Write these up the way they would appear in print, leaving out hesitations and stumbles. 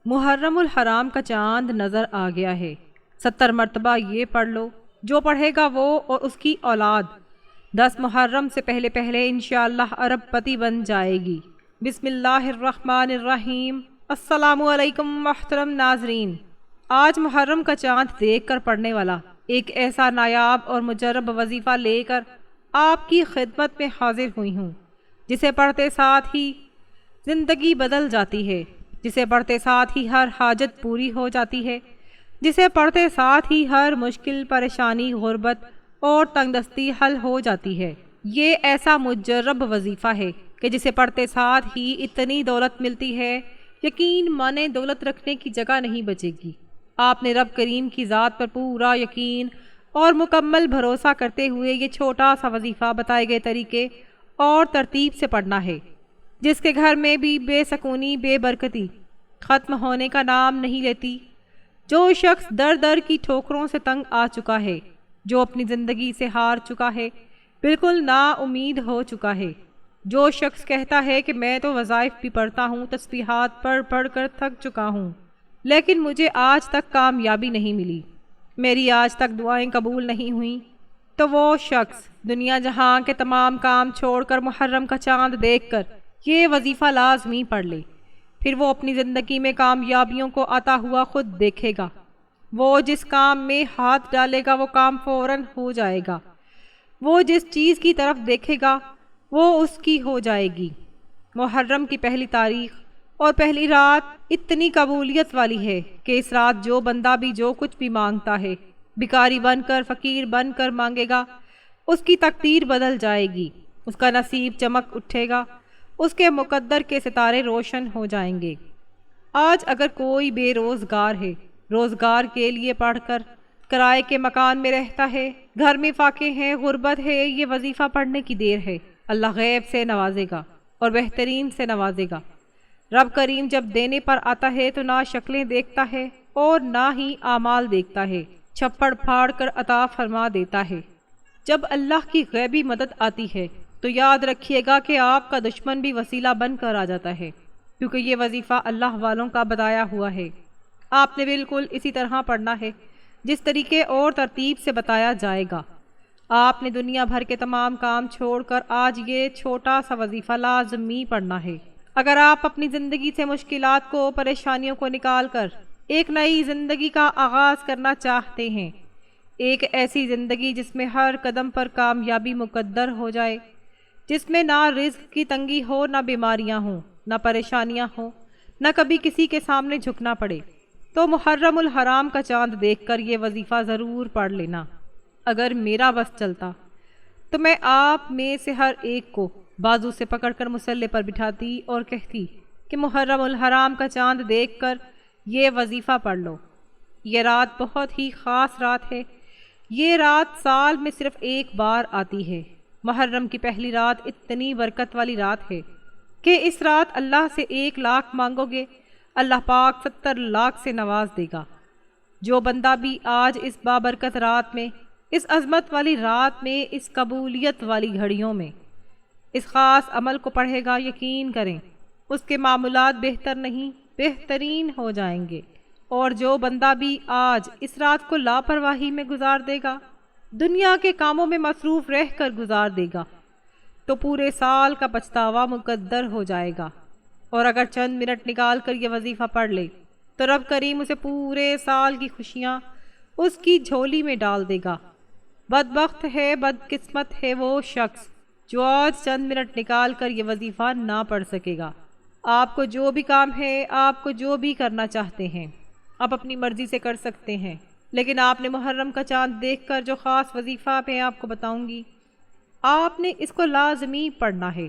محرم الحرام کا چاند نظر آ گیا ہے۔ 70 مرتبہ یہ پڑھ لو، جو پڑھے گا وہ اور اس کی اولاد 10 محرم سے پہلے پہلے انشاءاللہ ارب پتی بن جائے گی۔ بسم اللہ الرحمن الرحیم۔ السلام علیکم محترم ناظرین، آج محرم کا چاند دیکھ کر پڑھنے والا ایک ایسا نایاب اور مجرب وظیفہ لے کر آپ کی خدمت میں حاضر ہوئی ہوں، جسے پڑھتے ساتھ ہی زندگی بدل جاتی ہے، جسے پڑھتے ساتھ ہی ہر حاجت پوری ہو جاتی ہے، جسے پڑھتے ساتھ ہی ہر مشکل، پریشانی، غربت اور تنگ دستی حل ہو جاتی ہے۔ یہ ایسا مجرب وظیفہ ہے کہ جسے پڑھتے ساتھ ہی اتنی دولت ملتی ہے، یقین مانے دولت رکھنے کی جگہ نہیں بچے گی۔ آپ نے رب کریم کی ذات پر پورا یقین اور مکمل بھروسہ کرتے ہوئے یہ چھوٹا سا وظیفہ بتائے گئے طریقے اور ترتیب سے پڑھنا ہے، جس کے گھر میں بھی بے سکونی، بے برکتی ختم ہونے کا نام نہیں لیتی۔ جو شخص در در کی ٹھوکروں سے تنگ آ چکا ہے، جو اپنی زندگی سے ہار چکا ہے، بالکل نا امید ہو چکا ہے، جو شخص کہتا ہے کہ میں تو وظائف بھی پڑھتا ہوں، تسبیحات پڑھ پڑھ کر تھک چکا ہوں، لیکن مجھے آج تک کامیابی نہیں ملی، میری آج تک دعائیں قبول نہیں ہوئیں، تو وہ شخص دنیا جہاں کے تمام کام چھوڑ کر محرم کا چاند دیکھ کر یہ وظیفہ لازمی پڑھ لے۔ پھر وہ اپنی زندگی میں کامیابیوں کو آتا ہوا خود دیکھے گا۔ وہ جس کام میں ہاتھ ڈالے گا وہ کام فوراً ہو جائے گا۔ وہ جس چیز کی طرف دیکھے گا وہ اس کی ہو جائے گی۔ محرم کی پہلی تاریخ اور پہلی رات اتنی قبولیت والی ہے کہ اس رات جو بندہ بھی جو کچھ بھی مانگتا ہے، بھکاری بن کر، فقیر بن کر مانگے گا، اس کی تقدیر بدل جائے گی، اس کا نصیب چمک اٹھے گا، اس کے مقدر کے ستارے روشن ہو جائیں گے۔ آج اگر کوئی بے روزگار ہے، روزگار کے لیے پڑھ کر کرائے کے مکان میں رہتا ہے، گھر میں فاقے ہیں، غربت ہے، یہ وظیفہ پڑھنے کی دیر ہے، اللہ غیب سے نوازے گا اور بہترین سے نوازے گا۔ رب کریم جب دینے پر آتا ہے تو نہ شکلیں دیکھتا ہے اور نہ ہی اعمال دیکھتا ہے، چھپڑ پھاڑ کر عطا فرما دیتا ہے۔ جب اللہ کی غیبی مدد آتی ہے تو یاد رکھیے گا کہ آپ کا دشمن بھی وسیلہ بن کر آ جاتا ہے، کیونکہ یہ وظیفہ اللہ والوں کا بتایا ہوا ہے۔ آپ نے بالکل اسی طرح پڑھنا ہے جس طریقے اور ترتیب سے بتایا جائے گا۔ آپ نے دنیا بھر کے تمام کام چھوڑ کر آج یہ چھوٹا سا وظیفہ لازمی پڑھنا ہے۔ اگر آپ اپنی زندگی سے مشکلات کو، پریشانیوں کو نکال کر ایک نئی زندگی کا آغاز کرنا چاہتے ہیں، ایک ایسی زندگی جس میں ہر قدم پر کامیابی مقدر ہو جائے، جس میں نہ رزق کی تنگی ہو، نہ بیماریاں ہوں، نہ پریشانیاں ہوں، نہ کبھی کسی کے سامنے جھکنا پڑے، تو محرم الحرام کا چاند دیکھ کر یہ وظیفہ ضرور پڑھ لینا۔ اگر میرا بس چلتا تو میں آپ میں سے ہر ایک کو بازو سے پکڑ کر مصلے پر بٹھاتی اور کہتی کہ محرم الحرام کا چاند دیکھ کر یہ وظیفہ پڑھ لو۔ یہ رات بہت ہی خاص رات ہے، یہ رات سال میں صرف ایک بار آتی ہے۔ محرم کی پہلی رات اتنی برکت والی رات ہے کہ اس رات اللہ سے 1 لاکھ مانگو گے، اللہ پاک 70 لاکھ سے نواز دے گا۔ جو بندہ بھی آج اس بابرکت رات میں، اس عظمت والی رات میں، اس قبولیت والی گھڑیوں میں اس خاص عمل کو پڑھے گا، یقین کریں اس کے معاملات بہتر نہیں بہترین ہو جائیں گے۔ اور جو بندہ بھی آج اس رات کو لاپرواہی میں گزار دے گا، دنیا کے کاموں میں مصروف رہ کر گزار دے گا، تو پورے سال کا پچھتاوا مقدر ہو جائے گا۔ اور اگر چند منٹ نکال کر یہ وظیفہ پڑھ لے تو رب کریم اسے پورے سال کی خوشیاں اس کی جھولی میں ڈال دے گا۔ بدبخت ہے، بدقسمت ہے وہ شخص جو آج چند منٹ نکال کر یہ وظیفہ نہ پڑھ سکے گا۔ آپ کو جو بھی کام ہے، آپ کو جو بھی کرنا چاہتے ہیں، آپ اپنی مرضی سے کر سکتے ہیں، لیکن آپ نے محرم کا چاند دیکھ کر جو خاص وظیفہ میں آپ کو بتاؤں گی، آپ نے اس کو لازمی پڑھنا ہے۔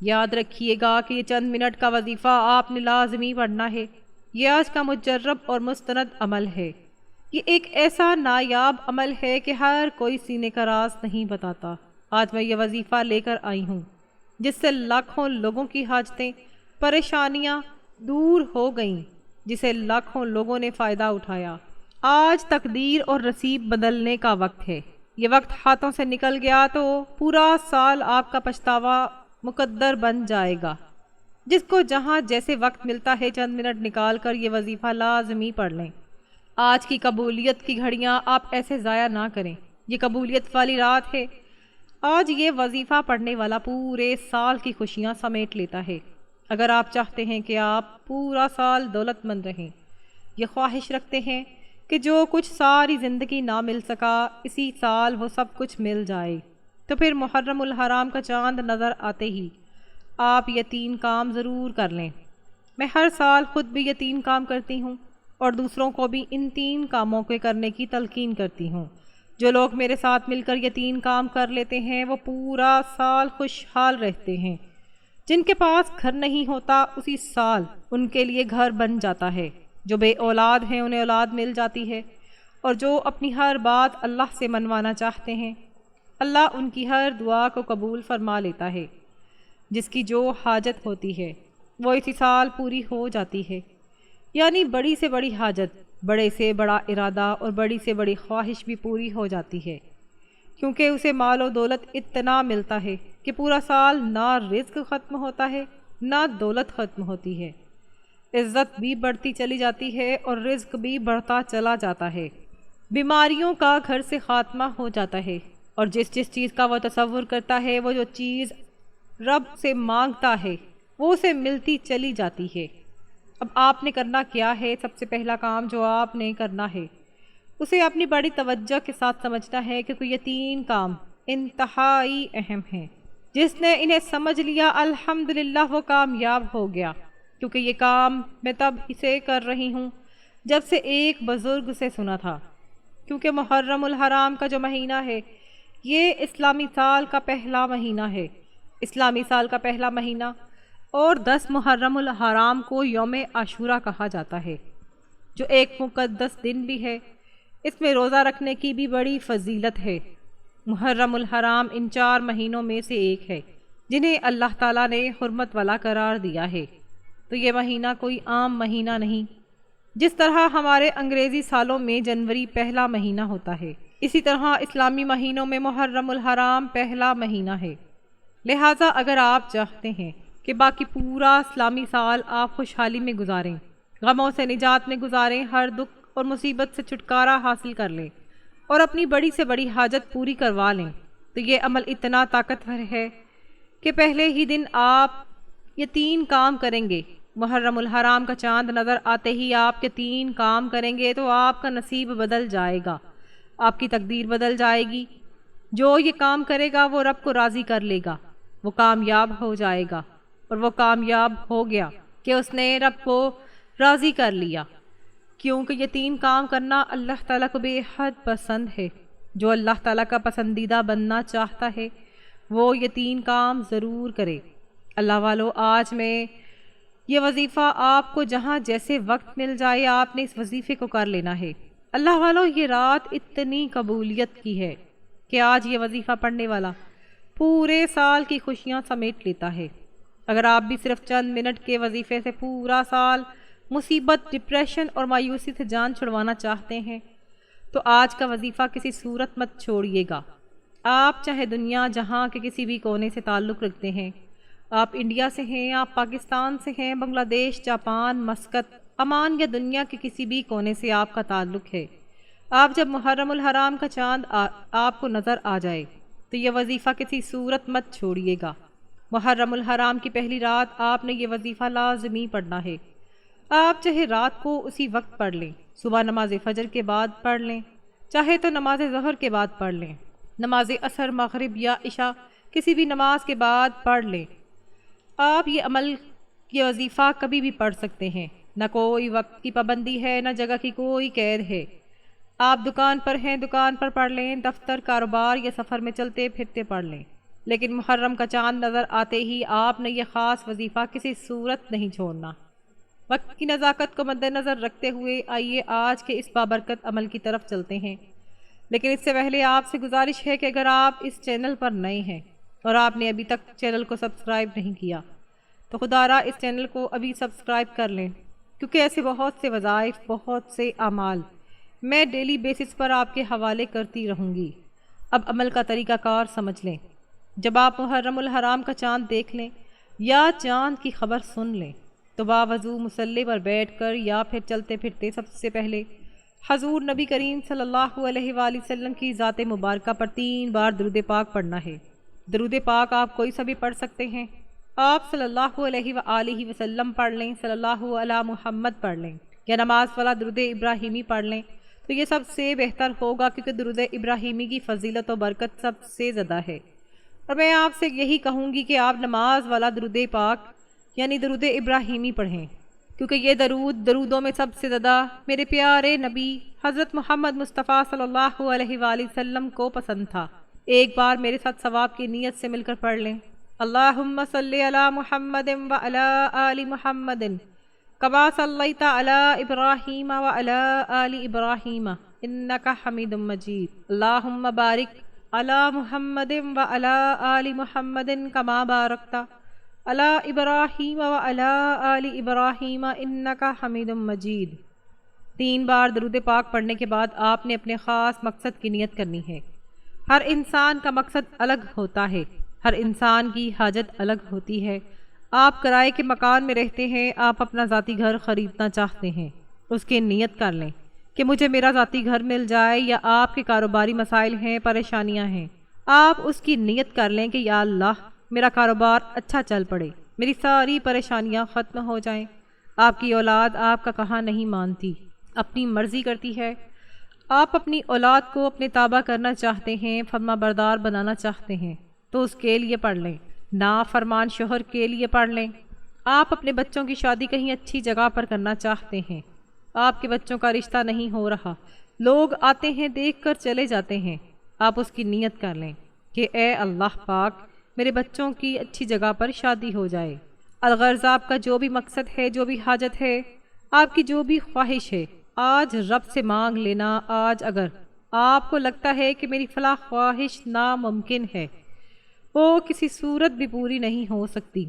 یاد رکھیے گا کہ یہ چند منٹ کا وظیفہ آپ نے لازمی پڑھنا ہے۔ یہ آج کا مجرب اور مستند عمل ہے۔ یہ ایک ایسا نایاب عمل ہے کہ ہر کوئی سینے کا راز نہیں بتاتا۔ آج میں یہ وظیفہ لے کر آئی ہوں جس سے لاکھوں لوگوں کی حاجتیں، پریشانیاں دور ہو گئیں، جسے لاکھوں لوگوں نے فائدہ اٹھایا۔ آج تقدیر اور نصیب بدلنے کا وقت ہے۔ یہ وقت ہاتھوں سے نکل گیا تو پورا سال آپ کا پچھتاوا مقدر بن جائے گا۔ جس کو جہاں جیسے وقت ملتا ہے چند منٹ نکال کر یہ وظیفہ لازمی پڑھ لیں۔ آج کی قبولیت کی گھڑیاں آپ ایسے ضائع نہ کریں، یہ قبولیت والی رات ہے۔ آج یہ وظیفہ پڑھنے والا پورے سال کی خوشیاں سمیٹ لیتا ہے۔ اگر آپ چاہتے ہیں کہ آپ پورا سال دولت مند رہیں، یہ خواہش رکھتے ہیں کہ جو کچھ ساری زندگی نہ مل سکا اسی سال وہ سب کچھ مل جائے، تو پھر محرم الحرام کا چاند نظر آتے ہی آپ یہ 3 کام ضرور کر لیں۔ میں ہر سال خود بھی یہ 3 کام کرتی ہوں اور دوسروں کو بھی ان 3 کاموں کے کرنے کی تلقین کرتی ہوں۔ جو لوگ میرے ساتھ مل کر یہ 3 کام کر لیتے ہیں وہ پورا سال خوشحال رہتے ہیں۔ جن کے پاس گھر نہیں ہوتا اسی سال ان کے لیے گھر بن جاتا ہے، جو بے اولاد ہیں انہیں اولاد مل جاتی ہے، اور جو اپنی ہر بات اللہ سے منوانا چاہتے ہیں اللہ ان کی ہر دعا کو قبول فرما لیتا ہے۔ جس کی جو حاجت ہوتی ہے وہ اسی سال پوری ہو جاتی ہے، یعنی بڑی سے بڑی حاجت، بڑے سے بڑا ارادہ اور بڑی سے بڑی خواہش بھی پوری ہو جاتی ہے، کیونکہ اسے مال و دولت اتنا ملتا ہے کہ پورا سال نہ رزق ختم ہوتا ہے نہ دولت ختم ہوتی ہے۔ عزت بھی بڑھتی چلی جاتی ہے اور رزق بھی بڑھتا چلا جاتا ہے۔ بیماریوں کا گھر سے خاتمہ ہو جاتا ہے، اور جس چیز کا وہ تصور کرتا ہے، وہ جو چیز رب سے مانگتا ہے وہ اسے ملتی چلی جاتی ہے۔ اب آپ نے کرنا کیا ہے؟ سب سے پہلا کام جو آپ نے کرنا ہے اسے اپنی بڑی توجہ کے ساتھ سمجھنا ہے، کیونکہ یہ 3 کام انتہائی اہم ہیں۔ جس نے انہیں سمجھ لیا الحمدللہ وہ کامیاب ہو گیا، کیونکہ یہ کام میں تب سے کر رہی ہوں جب سے ایک بزرگ سے سنا تھا، کیونکہ محرم الحرام کا جو مہینہ ہے یہ اسلامی سال کا پہلا مہینہ ہے۔ اسلامی سال کا پہلا مہینہ اور 10 محرم الحرام کو یوم عاشورہ کہا جاتا ہے، جو ایک مقدس دن بھی ہے۔ اس میں روزہ رکھنے کی بھی بڑی فضیلت ہے۔ محرم الحرام ان 4 مہینوں میں سے ایک ہے جنہیں اللہ تعالیٰ نے حرمت والا قرار دیا ہے، تو یہ مہینہ کوئی عام مہینہ نہیں۔ جس طرح ہمارے انگریزی سالوں میں جنوری پہلا مہینہ ہوتا ہے، اسی طرح اسلامی مہینوں میں محرم الحرام پہلا مہینہ ہے۔ لہٰذا اگر آپ چاہتے ہیں کہ باقی پورا اسلامی سال آپ خوشحالی میں گزاریں، غموں سے نجات میں گزاریں، ہر دکھ اور مصیبت سے چھٹکارا حاصل کر لیں اور اپنی بڑی سے بڑی حاجت پوری کروا لیں، تو یہ عمل اتنا طاقتور ہے کہ پہلے ہی دن آپ یہ 3 کام کریں گے۔ محرم الحرام کا چاند نظر آتے ہی آپ کے 3 کام کریں گے تو آپ کا نصیب بدل جائے گا، آپ کی تقدیر بدل جائے گی۔ جو یہ کام کرے گا وہ رب کو راضی کر لے گا، وہ کامیاب ہو جائے گا، اور وہ کامیاب ہو گیا کہ اس نے رب کو راضی کر لیا، کیونکہ یہ 3 کام کرنا اللہ تعالیٰ کو بے حد پسند ہے۔ جو اللہ تعالیٰ کا پسندیدہ بننا چاہتا ہے وہ یہ 3 کام ضرور کرے۔ اللہ والو، آج میں یہ وظیفہ آپ کو جہاں جیسے وقت مل جائے آپ نے اس وظیفے کو کر لینا ہے۔ اللہ والو، یہ رات اتنی قبولیت کی ہے کہ آج یہ وظیفہ پڑھنے والا پورے سال کی خوشیاں سمیٹ لیتا ہے۔ اگر آپ بھی صرف چند منٹ کے وظیفے سے پورا سال مصیبت، ڈپریشن اور مایوسی سے جان چھڑوانا چاہتے ہیں تو آج کا وظیفہ کسی صورت مت چھوڑیے گا۔ آپ چاہے دنیا جہاں کے کسی بھی کونے سے تعلق رکھتے ہیں، آپ انڈیا سے ہیں، آپ پاکستان سے ہیں، بنگلہ دیش، جاپان، مسقط، عمان یا دنیا کے کسی بھی کونے سے آپ کا تعلق ہے، آپ جب محرم الحرام کا چاند آپ کو نظر آ جائے تو یہ وظیفہ کسی صورت مت چھوڑیے گا۔ محرم الحرام کی پہلی رات آپ نے یہ وظیفہ لازمی پڑھنا ہے۔ آپ چاہے رات کو اسی وقت پڑھ لیں، صبح نماز فجر کے بعد پڑھ لیں، چاہے تو نماز ظہر کے بعد پڑھ لیں، نماز عصر، مغرب یا عشاء کسی بھی نماز کے بعد پڑھ لیں۔ آپ یہ عمل، یہ وظیفہ کبھی بھی پڑھ سکتے ہیں، نہ کوئی وقت کی پابندی ہے، نہ جگہ کی کوئی قید ہے۔ آپ دکان پر ہیں، دکان پر پڑھ لیں، دفتر، کاروبار یا سفر میں چلتے پھرتے پڑھ لیں، لیکن محرم کا چاند نظر آتے ہی آپ نے یہ خاص وظیفہ کسی صورت نہیں چھوڑنا۔ وقت کی نزاکت کو مد نظر رکھتے ہوئے آئیے آج کے اس بابرکت عمل کی طرف چلتے ہیں، لیکن اس سے پہلے آپ سے گزارش ہے کہ اگر آپ اس چینل پر نئے ہیں اور آپ نے ابھی تک چینل کو سبسکرائب نہیں کیا تو خدارا اس چینل کو ابھی سبسکرائب کر لیں، کیونکہ ایسے بہت سے وظائف، بہت سے اعمال میں ڈیلی بیسس پر آپ کے حوالے کرتی رہوں گی۔ اب عمل کا طریقہ کار سمجھ لیں۔ جب آپ محرم الحرام کا چاند دیکھ لیں، یا چاند کی خبر سن لیں تو باوضو مصلی پر بیٹھ کر یا پھر چلتے پھرتے سب سے پہلے حضور نبی کریم صلی اللہ علیہ وآلہ وسلم کی ذات مبارکہ پر 3 بار درود پاک پڑھنا ہے۔ درود پاک آپ کوئی سا بھی پڑھ سکتے ہیں، آپ صلی اللہ علیہ وآلہ وسلم پڑھ لیں، صلی اللہ علی محمد پڑھ لیں، یا نماز والا درود ابراہیمی پڑھ لیں تو یہ سب سے بہتر ہوگا، کیونکہ درود ابراہیمی کی فضیلت و برکت سب سے زیادہ ہے۔ اور میں آپ سے یہی کہوں گی کہ آپ نماز والا درود پاک یعنی درود ابراہیمی پڑھیں، کیونکہ یہ درودوں میں سب سے زیادہ میرے پیارے نبی حضرت محمد مصطفیٰ صلی اللہ علیہ وآلہ وسلم کو پسند تھا۔ ایک بار میرے ساتھ ثواب کی نیت سے مل کر پڑھ لیں، اللہم صلی علی محمد وعلی آل محمد کما صلیت علی ابراہیم وعلی آل ابراہیم انک حمید مجید، اللہم بارک علی محمد وعلی آل محمد کما بارکت علی ابراہیم وعلی آل ابراہیم انک حمید مجید۔ 3 بار درود پاک پڑھنے کے بعد آپ نے اپنے خاص مقصد کی نیت کرنی ہے۔ ہر انسان کا مقصد الگ ہوتا ہے، ہر انسان کی حاجت الگ ہوتی ہے۔ آپ کرائے کے مکان میں رہتے ہیں، آپ اپنا ذاتی گھر خریدنا چاہتے ہیں، اس کی نیت کر لیں کہ مجھے میرا ذاتی گھر مل جائے، یا آپ کے کاروباری مسائل ہیں، پریشانیاں ہیں، آپ اس کی نیت کر لیں کہ یا اللہ میرا کاروبار اچھا چل پڑے، میری ساری پریشانیاں ختم ہو جائیں۔ آپ کی اولاد آپ کا کہا نہیں مانتی، اپنی مرضی کرتی ہے، آپ اپنی اولاد کو اپنے تابع کرنا چاہتے ہیں، فرما بردار بنانا چاہتے ہیں تو اس کے لیے پڑھ لیں، نافرمان شوہر کے لیے پڑھ لیں۔ آپ اپنے بچوں کی شادی کہیں اچھی جگہ پر کرنا چاہتے ہیں، آپ کے بچوں کا رشتہ نہیں ہو رہا، لوگ آتے ہیں دیکھ کر چلے جاتے ہیں، آپ اس کی نیت کر لیں کہ اے اللہ پاک میرے بچوں کی اچھی جگہ پر شادی ہو جائے۔ الغرض آپ کا جو بھی مقصد ہے، جو بھی حاجت ہے، آپ کی جو بھی خواہش ہے، آج رب سے مانگ لینا۔ آج اگر آپ کو لگتا ہے کہ میری فلاں خواہش ناممکن ہے، وہ کسی صورت بھی پوری نہیں ہو سکتی،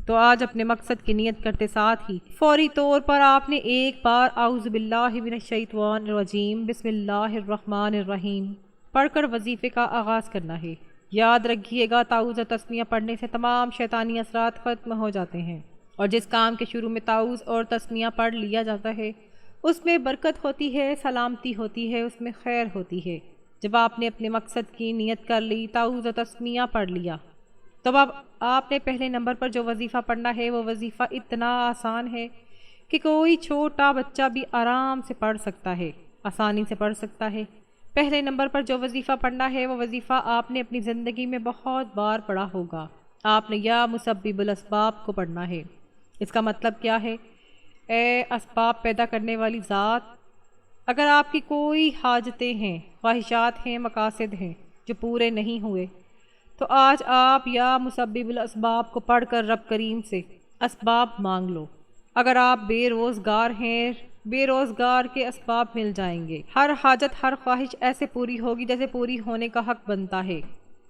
تو آج اپنے مقصد کی نیت کرتے ساتھ ہی فوری طور پر آپ نے ایک بار اعوذ باللہ من الشیطان الرجیم بسم اللہ الرحمن الرحیم پڑھ کر وظیفے کا آغاز کرنا ہے۔ یاد رکھیے گا تعوذ و تسمیہ پڑھنے سے تمام شیطانی اثرات ختم ہو جاتے ہیں، اور جس کام کے شروع میں تعوذ اور تسمیہ پڑھ لیا جاتا ہے اس میں برکت ہوتی ہے، سلامتی ہوتی ہے، اس میں خیر ہوتی ہے۔ جب آپ نے اپنے مقصد کی نیت کر لی، تعوذ و تسمیہ پڑھ لیا، تب اب آپ نے پہلے نمبر پر جو وظیفہ پڑھنا ہے وہ وظیفہ اتنا آسان ہے کہ کوئی چھوٹا بچہ بھی آرام سے پڑھ سکتا ہے، آسانی سے پڑھ سکتا ہے۔ پہلے نمبر پر جو وظیفہ پڑھنا ہے وہ وظیفہ آپ نے اپنی زندگی میں بہت بار پڑھا ہوگا۔ آپ نے یا مسبب الاسباب کو پڑھنا ہے۔ اس کا مطلب کیا ہے؟ اے اسباب پیدا کرنے والی ذات، اگر آپ کی کوئی حاجتیں ہیں، خواہشات ہیں، مقاصد ہیں جو پورے نہیں ہوئے، تو آج آپ یا مسبب الاسباب کو پڑھ کر رب کریم سے اسباب مانگ لو۔ اگر آپ بے روزگار ہیں، بے روزگار کے اسباب مل جائیں گے۔ ہر حاجت، ہر خواہش ایسے پوری ہوگی جیسے پوری ہونے کا حق بنتا ہے۔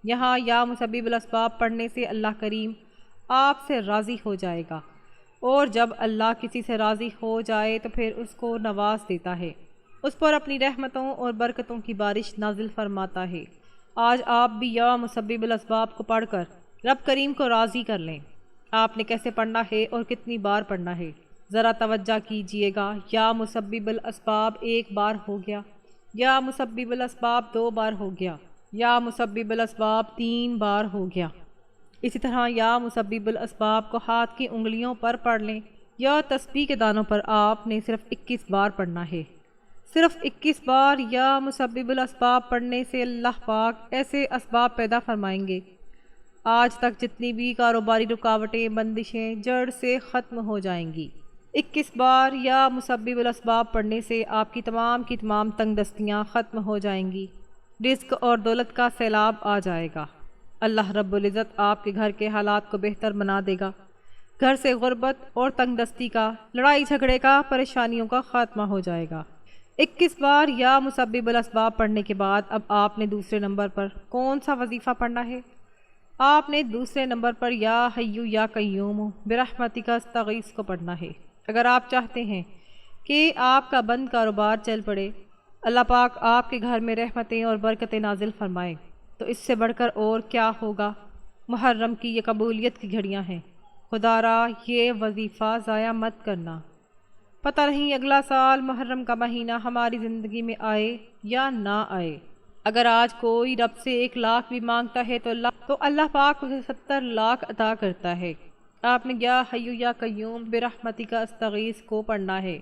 یہاں یا مسبب الاسباب پڑھنے سے اللہ کریم آپ سے راضی ہو جائے گا، اور جب اللہ کسی سے راضی ہو جائے تو پھر اس کو نواز دیتا ہے، اس پر اپنی رحمتوں اور برکتوں کی بارش نازل فرماتا ہے۔ آج آپ بھی یا مسبب الاسباب کو پڑھ کر رب کریم کو راضی کر لیں۔ آپ نے کیسے پڑھنا ہے اور کتنی بار پڑھنا ہے ذرا توجہ کیجئے گا۔ یا مسبب الاسباب 1 بار ہو گیا، یا مسبب الاسباب 2 بار ہو گیا، یا مسبب الاسباب 3 بار ہو گیا۔ اسی طرح یا مسبب الاسباب کو ہاتھ کی انگلیوں پر پڑھ لیں، یا تسبیح کے دانوں پر آپ نے صرف 21 بار پڑھنا ہے۔ صرف 21 بار یا مسبب الاسباب پڑھنے سے اللہ پاک ایسے اسباب پیدا فرمائیں گے، آج تک جتنی بھی کاروباری رکاوٹیں، بندشیں جڑ سے ختم ہو جائیں گی۔ 21 بار یا مسبب الاسباب پڑھنے سے آپ کی تمام تنگ دستیاں ختم ہو جائیں گی، رزق اور دولت کا سیلاب آ جائے گا۔ اللہ رب العزت آپ کے گھر کے حالات کو بہتر بنا دے گا، گھر سے غربت اور تنگ دستی کا، لڑائی جھگڑے کا، پریشانیوں کا خاتمہ ہو جائے گا۔ 21 بار یا مسبب الاسباب پڑھنے کے بعد اب آپ نے دوسرے نمبر پر کون سا وظیفہ پڑھنا ہے؟ آپ نے دوسرے نمبر پر یا حیو یا قیوم برحمتک استغیث کو پڑھنا ہے۔ اگر آپ چاہتے ہیں کہ آپ کا بند کاروبار چل پڑے، اللہ پاک آپ کے گھر میں رحمتیں اور برکتیں نازل فرمائے، تو اس سے بڑھ کر اور کیا ہوگا۔ محرم کی یہ قبولیت کی گھڑیاں ہیں، خدا را یہ وظیفہ ضائع مت کرنا، پتہ نہیں اگلا سال محرم کا مہینہ ہماری زندگی میں آئے یا نہ آئے۔ اگر آج کوئی رب سے 1,00,000 بھی مانگتا ہے تو اللہ پاک اسے 70 لاکھ عطا کرتا ہے۔ آپ نے یا حی یا قیوم برحمتک استغیث کو پڑھنا ہے۔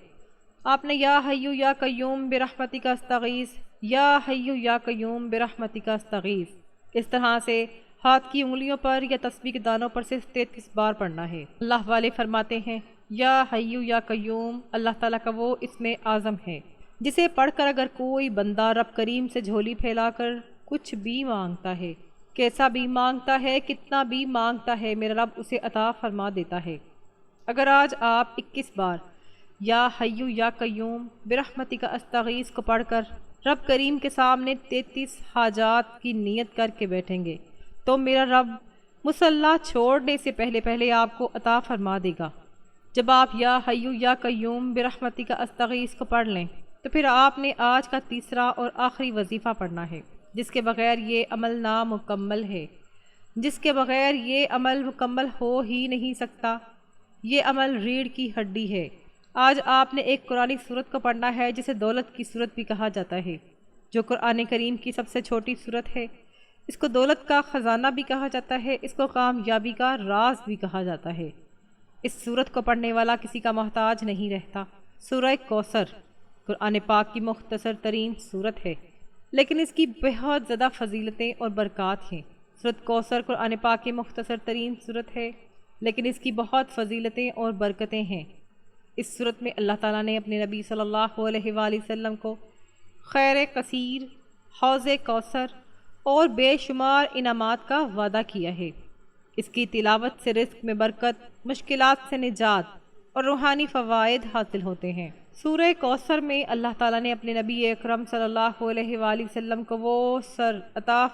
آپ نے یا حی یا قیوم برحمتک استغیث، یا حی یا قیوم برحمتک استغیث اس طرح سے ہاتھ کی انگلیوں پر یا تسبیح کے دانوں پر صرف 33 بار پڑھنا ہے۔ اللہ والے فرماتے ہیں یا حی یا قیوم اللہ تعالیٰ کا وہ اسم اعظم ہے جسے پڑھ کر اگر کوئی بندہ رب کریم سے جھولی پھیلا کر کچھ بھی مانگتا ہے، کیسا بھی مانگتا ہے، کتنا بھی مانگتا ہے، میرا رب اسے عطا فرما دیتا ہے۔ اگر آج آپ 21 بار یا حی یا قیوم برحمتک استغیث کو پڑھ کر رب کریم کے سامنے 33 حاجات کی نیت کر کے بیٹھیں گے تو میرا رب مصلی چھوڑنے سے پہلے آپ کو عطا فرما دے گا۔ جب آپ یا حی یا قیوم برحمتک استغیث کو پڑھ لیں تو پھر آپ نے آج کا تیسرا اور آخری وظیفہ پڑھنا ہے، جس کے بغیر یہ عمل نامکمل ہے، جس کے بغیر یہ عمل مکمل ہو ہی نہیں سکتا۔ یہ عمل ریڑھ کی ہڈی ہے۔ آج آپ نے ایک قرآنی سورت کو پڑھنا ہے جسے دولت کی سورت بھی کہا جاتا ہے، جو قرآن کریم کی سب سے چھوٹی سورت ہے۔ اس کو دولت کا خزانہ بھی کہا جاتا ہے، اس کو کامیابی کا راز بھی کہا جاتا ہے۔ اس سورت کو پڑھنے والا کسی کا محتاج نہیں رہتا۔ سورہ کوثر قرآن پاک کی مختصر ترین سورت ہے، لیکن اس کی بہت زیادہ فضیلتیں اور برکات ہیں۔ سورت کوثر قرآن پاک کی مختصر ترین سورت ہے، لیکن اس کی بہت فضیلتیں اور برکتیں ہیں۔ اس سورت میں اللہ تعالیٰ نے اپنے نبی صلی اللہ علیہ وآلہ وسلم کو خیر کثیر، حوض کوثر اور بے شمار انعامات کا وعدہ کیا ہے۔ اس کی تلاوت سے رزق میں برکت، مشکلات سے نجات اور روحانی فوائد حاصل ہوتے ہیں۔ سورہ کوثر میں اللہ تعالیٰ نے اپنے نبی اکرم صلی اللہ علیہ وآلہ وسلم کو وہ سر عطا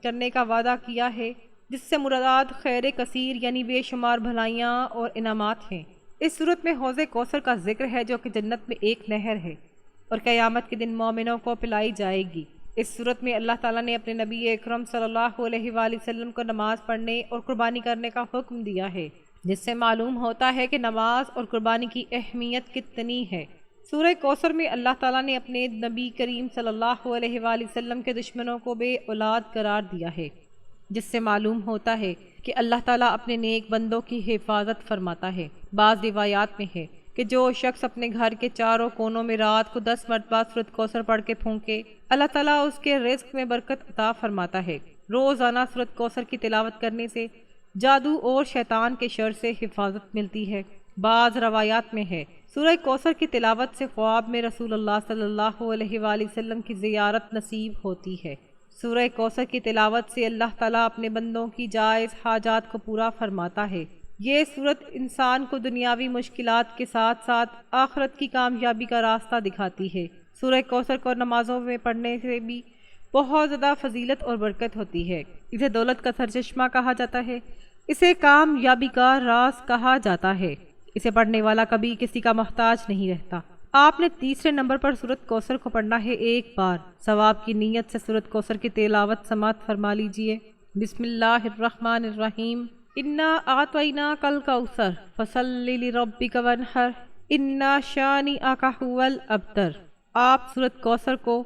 کرنے کا وعدہ کیا ہے جس سے مراد خیر کثیر یعنی بے شمار بھلائیاں اور انعامات ہیں۔ اس صورت میں حوض کوثر کا ذکر ہے جو کہ جنت میں ایک نہر ہے اور قیامت کے دن مومنوں کو پلائی جائے گی۔ اس صورت میں اللہ تعالیٰ نے اپنے نبی اکرم صلی اللہ علیہ وآلہ وسلم کو نماز پڑھنے اور قربانی کرنے کا حکم دیا ہے، جس سے معلوم ہوتا ہے کہ نماز اور قربانی کی اہمیت کتنی ہے۔ سورہ کوثر میں اللہ تعالیٰ نے اپنے نبی کریم صلی اللہ علیہ وآلہ وسلم کے دشمنوں کو بے اولاد قرار دیا ہے، جس سے معلوم ہوتا ہے کہ اللہ تعالیٰ اپنے نیک بندوں کی حفاظت فرماتا ہے۔ بعض روایات میں ہے کہ جو شخص اپنے گھر کے چاروں کونوں میں رات کو 10 مرتبہ سورۃ کوثر پڑھ کے پھونکے، اللہ تعالیٰ اس کے رزق میں برکت عطا فرماتا ہے۔ روزانہ سورۃ کوثر کی تلاوت کرنے سے جادو اور شیطان کے شر سے حفاظت ملتی ہے۔ بعض روایات میں ہے سورہ کوثر کی تلاوت سے خواب میں رسول اللہ صلی اللہ علیہ وآلہ وسلم کی زیارت نصیب ہوتی ہے۔ سورہ کوثر کی تلاوت سے اللہ تعالیٰ اپنے بندوں کی جائز حاجات کو پورا فرماتا ہے۔ یہ سورت انسان کو دنیاوی مشکلات کے ساتھ ساتھ آخرت کی کامیابی کا راستہ دکھاتی ہے۔ سورہ کوثر کو نمازوں میں پڑھنے سے بھی بہت زیادہ فضیلت اور برکت ہوتی ہے۔ اسے دولت کا سرچشمہ کہا جاتا ہے، اسے کامیابی کا راز کہا جاتا ہے۔ اسے پڑھنے والا کبھی کسی کا محتاج نہیں رہتا۔ آپ نے تیسرے نمبر پر سورۃ کوثر کو پڑھنا ہے 1 بار۔ ثواب کی نیت سے سورۃ کوثر کی تلاوت سماعت فرما لیجئے۔ بسم اللہ الرحمن الرحیم۔ انا اعطیناک الکوثر فصلی لربک وانحر انا شانئک ھو الابتر۔ آپ سورۃ کوثر کو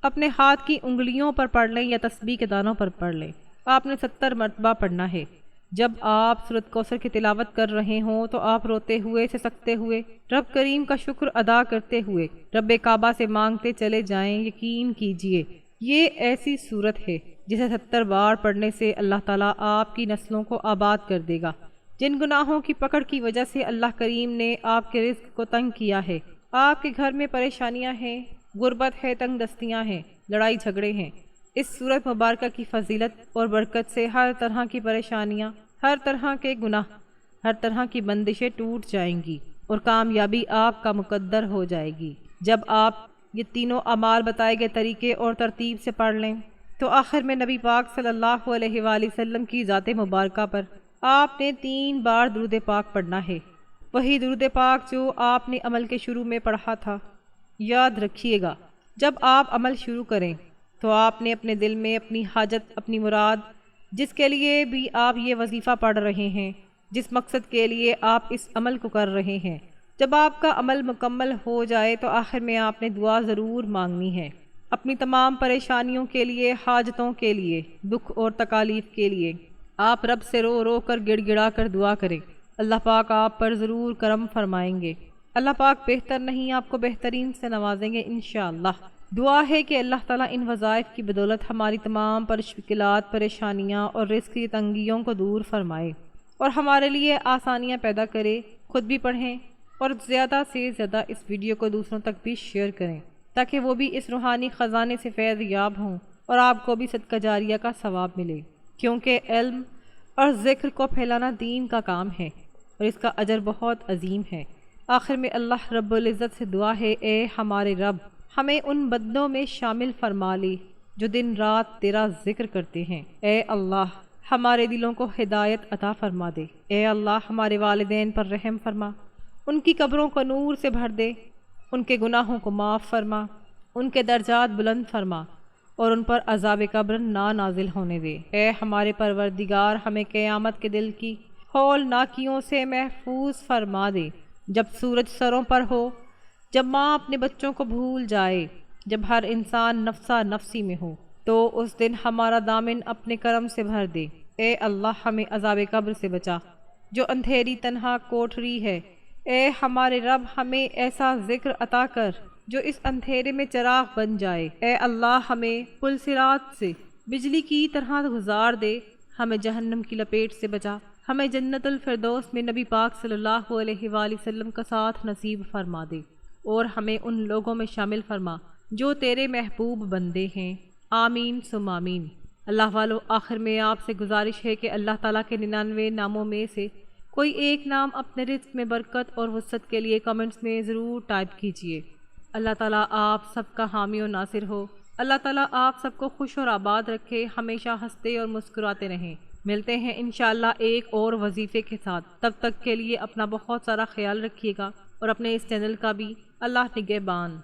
اپنے ہاتھ کی انگلیوں پر پڑھ لیں یا تسبیح کے دانوں پر پڑھ لیں۔ آپ نے 70 مرتبہ پڑھنا ہے۔ جب آپ سورۃ کوثر کی تلاوت کر رہے ہوں تو آپ روتے ہوئے، سسکتے ہوئے، رب کریم کا شکر ادا کرتے ہوئے رب کعبہ سے مانگتے چلے جائیں۔ یقین کیجئے یہ ایسی سورت ہے جسے 70 بار پڑھنے سے اللہ تعالیٰ آپ کی نسلوں کو آباد کر دے گا۔ جن گناہوں کی پکڑ کی وجہ سے اللہ کریم نے آپ کے رزق کو تنگ کیا ہے، آپ کے گھر میں پریشانیاں ہیں، غربت ہے، تنگ دستیاں ہیں، لڑائی جھگڑے ہیں، اس سورت مبارکہ کی فضیلت اور برکت سے ہر طرح کی پریشانیاں، ہر طرح کے گناہ، ہر طرح کی بندشیں ٹوٹ جائیں گی اور کامیابی آپ کا مقدر ہو جائے گی۔ جب آپ یہ تینوں اعمال بتائے گئے طریقے اور ترتیب سے پڑھ لیں تو آخر میں نبی پاک صلی اللہ علیہ وآلہ وسلم کی ذات مبارکہ پر آپ نے 3 بار درود پاک پڑھنا ہے، وہی درود پاک جو آپ نے عمل کے شروع میں پڑھا تھا۔ یاد رکھیے گا جب آپ عمل شروع کریں تو آپ نے اپنے دل میں اپنی حاجت، اپنی مراد، جس کے لیے بھی آپ یہ وظیفہ پڑھ رہے ہیں، جس مقصد کے لیے آپ اس عمل کو کر رہے ہیں۔ جب آپ کا عمل مکمل ہو جائے تو آخر میں آپ نے دعا ضرور مانگنی ہے، اپنی تمام پریشانیوں کے لیے، حاجتوں کے لیے، دکھ اور تکالیف کے لیے۔ آپ رب سے رو رو کر گڑ گڑا کر دعا کریں، اللہ پاک آپ پر ضرور کرم فرمائیں گے۔ اللہ پاک بہتر نہیں آپ کو بہترین سے نوازیں گے انشاءاللہ۔ دعا ہے کہ اللہ تعالیٰ ان وظائف کی بدولت ہماری تمام مشکلات، پریشانیاں اور رزق کی تنگیوں کو دور فرمائے اور ہمارے لیے آسانیاں پیدا کرے۔ خود بھی پڑھیں اور زیادہ سے زیادہ اس ویڈیو کو دوسروں تک بھی شیئر کریں تاکہ وہ بھی اس روحانی خزانے سے فیض یاب ہوں اور آپ کو بھی صدقہ جاریہ کا ثواب ملے، کیونکہ علم اور ذکر کو پھیلانا دین کا کام ہے اور اس کا اجر بہت عظیم ہے۔ آخر میں اللہ رب العزت سے دعا ہے، اے ہمارے رب، ہمیں ان بندوں میں شامل فرما لے جو دن رات تیرا ذکر کرتے ہیں۔ اے اللہ ہمارے دلوں کو ہدایت عطا فرما دے۔ اے اللہ ہمارے والدین پر رحم فرما، ان کی قبروں کو نور سے بھر دے، ان کے گناہوں کو معاف فرما، ان کے درجات بلند فرما اور ان پر عذاب قبر نہ نازل ہونے دے۔ اے ہمارے پروردگار، ہمیں قیامت کے دل کی ہولناکیوں سے محفوظ فرما دے، جب سورج سروں پر ہو، جب ماں اپنے بچوں کو بھول جائے، جب ہر انسان نفسا نفسی میں ہو، تو اس دن ہمارا دامن اپنے کرم سے بھر دے۔ اے اللہ ہمیں عذاب قبر سے بچا جو اندھیری تنہا کوٹھری ہے۔ اے ہمارے رب ہمیں ایسا ذکر عطا کر جو اس اندھیرے میں چراغ بن جائے۔ اے اللہ ہمیں پل صراط سے بجلی کی طرح گزار دے، ہمیں جہنم کی لپیٹ سے بچا، ہمیں جنت الفردوس میں نبی پاک صلی اللہ علیہ وآلہ وسلم کا ساتھ نصیب فرما دے اور ہمیں ان لوگوں میں شامل فرما جو تیرے محبوب بندے ہیں۔ آمین ثم آمین۔ اللہ والو، آخر میں آپ سے گزارش ہے کہ اللہ تعالیٰ کے 99 ناموں میں سے کوئی ایک نام اپنے رزق میں برکت اور وسعت کے لیے کمنٹس میں ضرور ٹائپ کیجئے۔ اللہ تعالیٰ آپ سب کا حامی و ناصر ہو۔ اللہ تعالیٰ آپ سب کو خوش اور آباد رکھے، ہمیشہ ہنستے اور مسکراتے رہیں۔ ملتے ہیں انشاءاللہ ایک اور وظیفے کے ساتھ، تب تک کے لیے اپنا بہت سارا خیال رکھیے گا اور اپنے اس چینل کا بھی۔ اللہ نگہبان۔